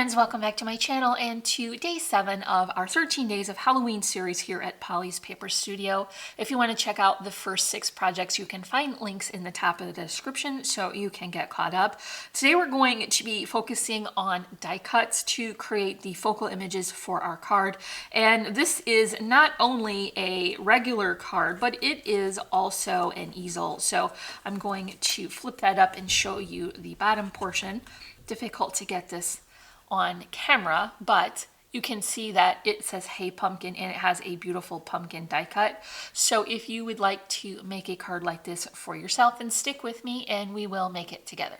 friends, welcome back to my channel and to day 7 of our 13 days of Halloween series here at Polly's Paper Studio. If you want to check out the first 6 projects, you can find links in the top of the description so you can get caught up. Today we're going to be focusing on die cuts to create the focal images for our card. And this is not only a regular card, but it is also an easel. So I'm going to flip that up and show you the bottom portion. Difficult to get this on camera, but you can see that it says Hey Pumpkin and it has a beautiful pumpkin die cut. So if you would like to make a card like this for yourself, then stick with me and we will make it together.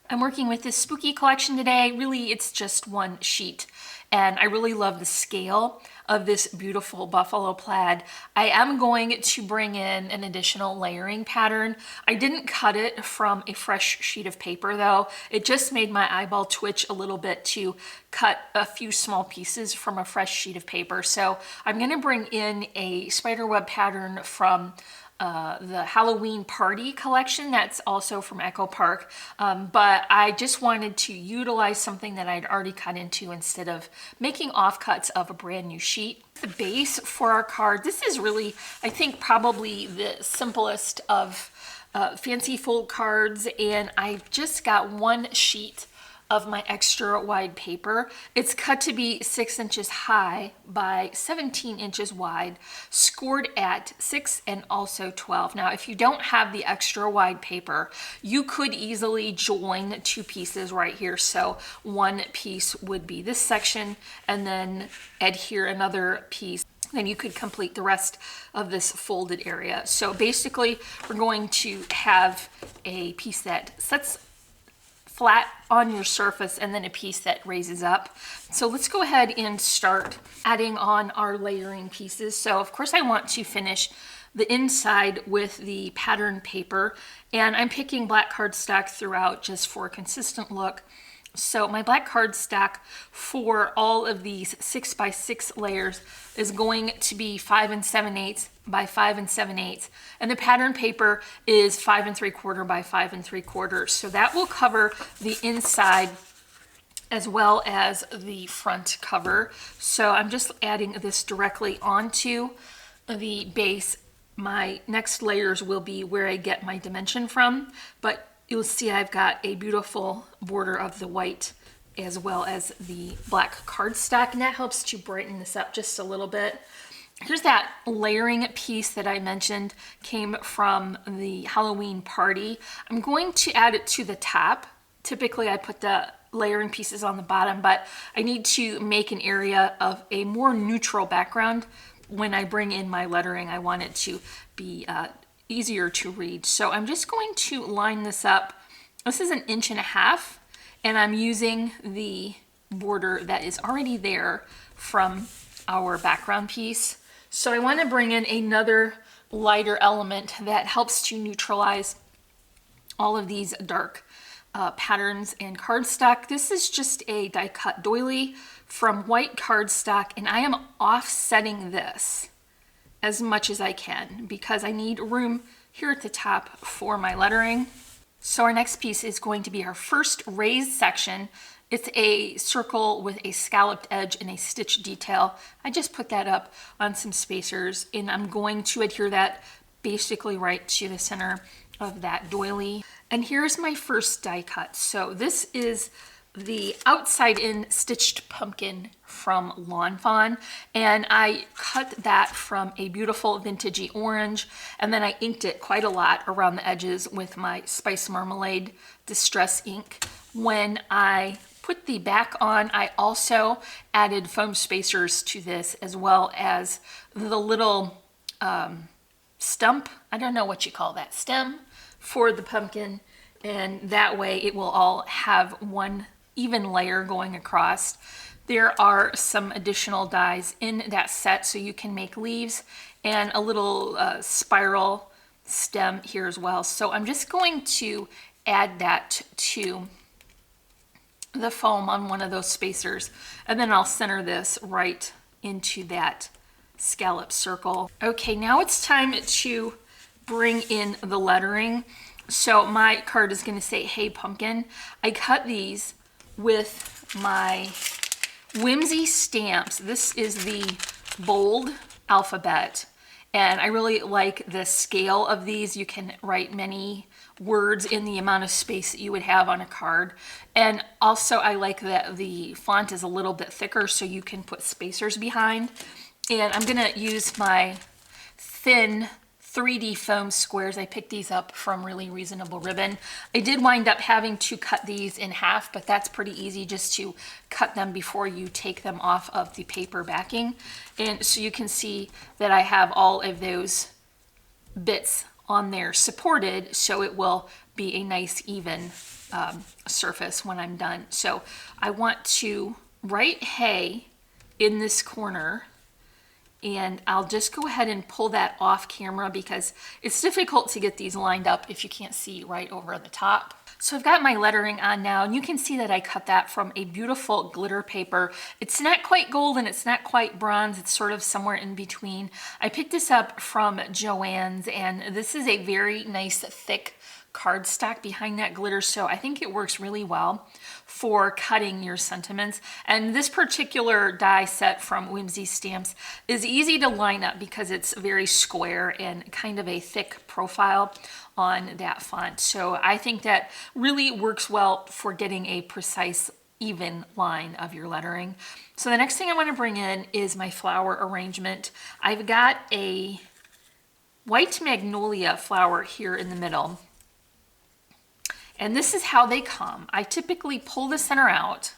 I'm working with this spooky collection today. Really, it's just one sheet. And I really love the scale of this beautiful buffalo plaid. I am going to bring in an additional layering pattern. I didn't cut it from a fresh sheet of paper though. It just made my eyeball twitch a little bit to cut a few small pieces from a fresh sheet of paper. So I'm gonna bring in a spiderweb pattern from the Halloween Party collection that's also from Echo Park, but I just wanted to utilize something that I'd already cut into instead of making offcuts of a brand new sheet. The base for our card, this is really, I think, probably the simplest of fancy fold cards, and I just got one sheet of my extra wide paper. It's cut to be 6 inches high by 17 inches wide, scored at 6 and also 12. Now, if you don't have the extra wide paper, you could easily join 2 pieces right here. So one piece would be this section and then adhere another piece. Then you could complete the rest of this folded area. So basically, we're going to have a piece that sets flat on your surface and then a piece that raises up. So let's go ahead and start adding on our layering pieces. So of course I want to finish the inside with the pattern paper, and I'm picking black cardstock throughout just for a consistent look. So my black cardstock for all of these 6 by 6 layers is going to be 5 7/8 by 5 7/8, and the pattern paper is 5 3/4 by 5 3/4. So that will cover the inside as well as the front cover. So I'm just adding this directly onto the base. My next layers will be where I get my dimension from, but you'll see I've got a beautiful border of the white as well as the black cardstock, and that helps to brighten this up just a little bit. Here's that layering piece that I mentioned came from the Halloween Party. I'm going to add it to the top. Typically I put the layering pieces on the bottom, but I need to make an area of a more neutral background. When I bring in my lettering, I want it to be easier to read. So I'm just going to line this up. This is 1.5 inches, and I'm using the border that is already there from our background piece. So I want to bring in another lighter element that helps to neutralize all of these dark patterns and cardstock. This is just a die cut doily from white cardstock, and I am offsetting this as much as I can because I need room here at the top for my lettering. So our next piece is going to be our first raised section. It's a circle with a scalloped edge and a stitch detail. I just put that up on some spacers, and I'm going to adhere that basically right to the center of that doily. And here's my first die cut. So this is the outside in stitched pumpkin from Lawn Fawn, and I cut that from a beautiful vintagey orange, and then I inked it quite a lot around the edges with my Spice Marmalade Distress ink. When I put the back on, I also added foam spacers to this as well as the little stump, I don't know what you call that, stem for the pumpkin, and that way it will all have one even layer going across. There are some additional dies in that set, so you can make leaves and a little spiral stem here as well. So I'm just going to add that to the foam on one of those spacers, and then I'll center this right into that scallop circle. Okay, now it's time to bring in the lettering. So my card is going to say Hey Pumpkin. I cut these with my Whimsy Stamps. This is the bold alphabet, and I really like the scale of these. You can write many words in the amount of space that you would have on a card. And also I like that the font is a little bit thicker so you can put spacers behind. And I'm gonna use my thin 3D foam squares. I picked these up from Really Reasonable Ribbon. I did wind up having to cut these in half, but that's pretty easy just to cut them before you take them off of the paper backing. And so you can see that I have all of those bits on there supported, so it will be a nice even surface when I'm done. So I want to write hey in this corner, and I'll just go ahead and pull that off camera because it's difficult to get these lined up if you can't see right over the top. So I've got my lettering on now, and you can see that I cut that from a beautiful glitter paper. It's not quite gold and it's not quite bronze. It's sort of somewhere in between. I picked this up from Joann's, and this is a very nice thick cardstock behind that glitter, so I think it works really well for cutting your sentiments. And this particular die set from Whimsy Stamps is easy to line up because it's very square and kind of a thick profile on that font. So I think that really works well for getting a precise, even line of your lettering. So the next thing I want to bring in is my flower arrangement. I've got a white magnolia flower here in the middle. And this is how they come. I typically pull the center out,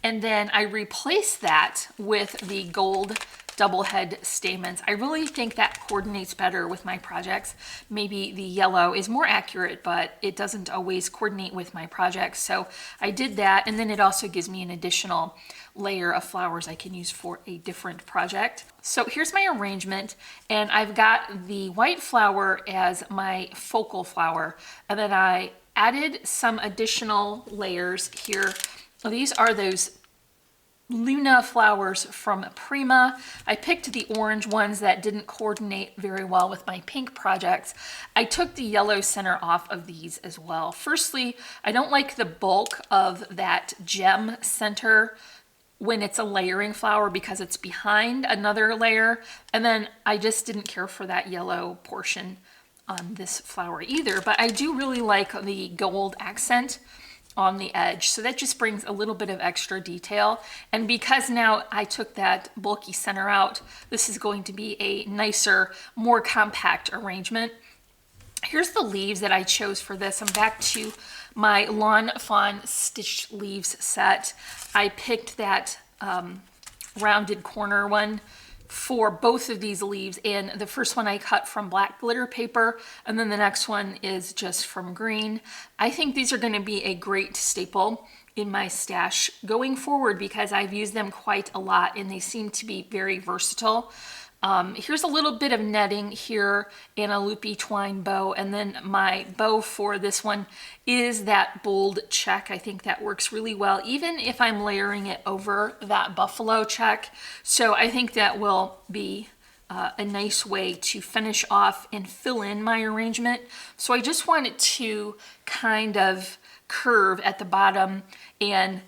and then I replace that with the gold double head stamens. I really think that coordinates better with my projects. Maybe the yellow is more accurate, but it doesn't always coordinate with my projects. So I did that, and then it also gives me an additional layer of flowers I can use for a different project. So here's my arrangement, and I've got the white flower as my focal flower, and then I added some additional layers here. These are those Luna flowers from Prima. I picked the orange ones that didn't coordinate very well with my pink projects. I took the yellow center off of these as well. Firstly, I don't like the bulk of that gem center when it's a layering flower because it's behind another layer. And then I just didn't care for that yellow portion on this flower either, but I do really like the gold accent on the edge. So that just brings a little bit of extra detail. And because now I took that bulky center out, this is going to be a nicer, more compact arrangement. Here's the leaves that I chose for this. I'm back to my Lawn Fawn stitched leaves set. I picked that rounded corner one for both of these leaves, and the first one I cut from black glitter paper, and then the next one is just from green. I think these are going to be a great staple in my stash going forward because I've used them quite a lot and they seem to be very versatile. Here's a little bit of netting here in a loopy twine bow, and then my bow for this one is that bold check. I think that works really well, even if I'm layering it over that buffalo check. So I think that will be a nice way to finish off and fill in my arrangement. So I just want it to kind of curve at the bottom and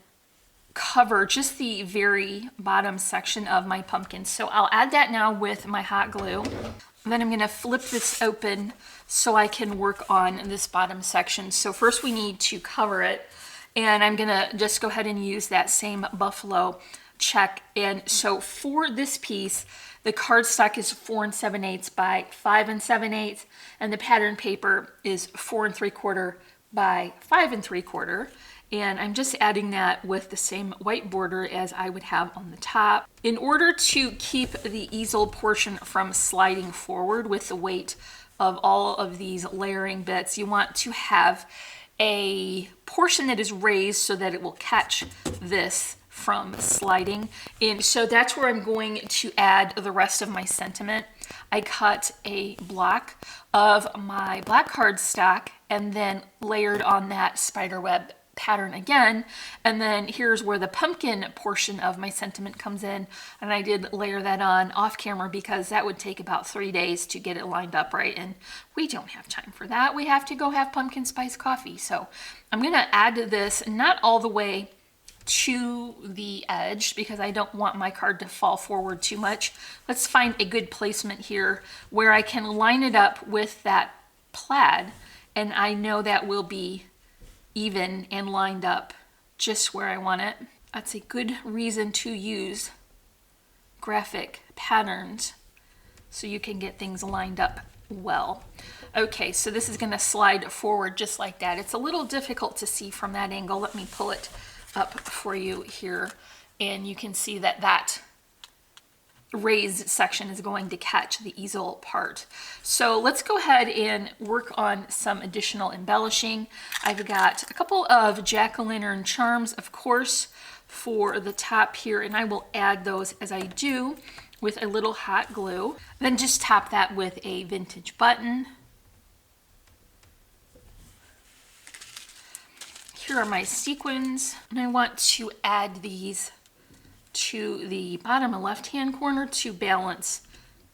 cover just the very bottom section of my pumpkin. So I'll add that now with my hot glue. Then I'm gonna flip this open so I can work on this bottom section. So first we need to cover it, and I'm gonna just go ahead and use that same buffalo check. And so for this piece, the cardstock is 4 7/8 by 5 7/8, and the pattern paper is 4 3/4 by 5 3/4. And I'm just adding that with the same white border as I would have on the top. In order to keep the easel portion from sliding forward with the weight of all of these layering bits, you want to have a portion that is raised so that it will catch this from sliding. And so that's where I'm going to add the rest of my sentiment. I cut a block of my black cardstock and then layered on that spiderweb pattern again, and then here's where the pumpkin portion of my sentiment comes in, and I did layer that on off camera because that would take about 3 days to get it lined up right, and we don't have time for that. We have to go have pumpkin spice coffee. So I'm gonna add this not all the way to the edge because I don't want my card to fall forward too much. Let's find a good placement here where I can line it up with that plaid, and I know that will be even and lined up just where I want it. That's a good reason to use graphic patterns so you can get things lined up well. Okay, so this is going to slide forward just like that. It's a little difficult to see from that angle. Let me pull it up for you here, and you can see that that raised section is going to catch the easel part. So let's go ahead and work on some additional embellishing. I've got a couple of jack-o'-lantern charms, of course, for the top here, and I will add those as I do with a little hot glue. Then just tap that with a vintage button. Here are my sequins, and I want to add these to the bottom left-hand corner to balance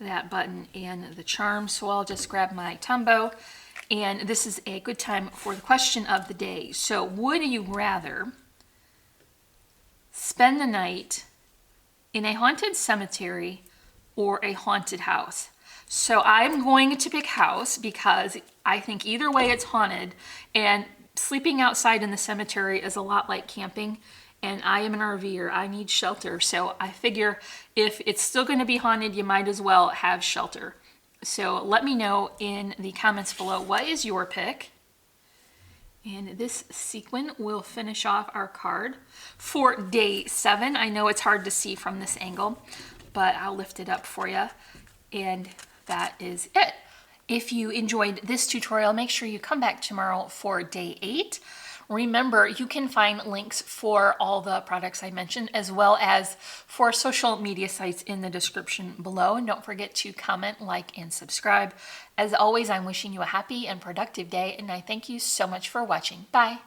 that button and the charm. So I'll just grab my Tombow, and this is a good time for the question of the day. So would you rather spend the night in a haunted cemetery or a haunted house? So I'm going to pick house because I think either way it's haunted, and sleeping outside in the cemetery is a lot like camping, and I am an RVer. I need shelter. So I figure if it's still going to be haunted, you might as well have shelter. So let me know in the comments below, what is your pick? And this sequin will finish off our card for day 7. I know it's hard to see from this angle, but I'll lift it up for you. And that is it. If you enjoyed this tutorial, make sure you come back tomorrow for day 8. Remember, you can find links for all the products I mentioned, as well as for social media sites in the description below. And don't forget to comment, like, and subscribe. As always, I'm wishing you a happy and productive day, and I thank you so much for watching. Bye.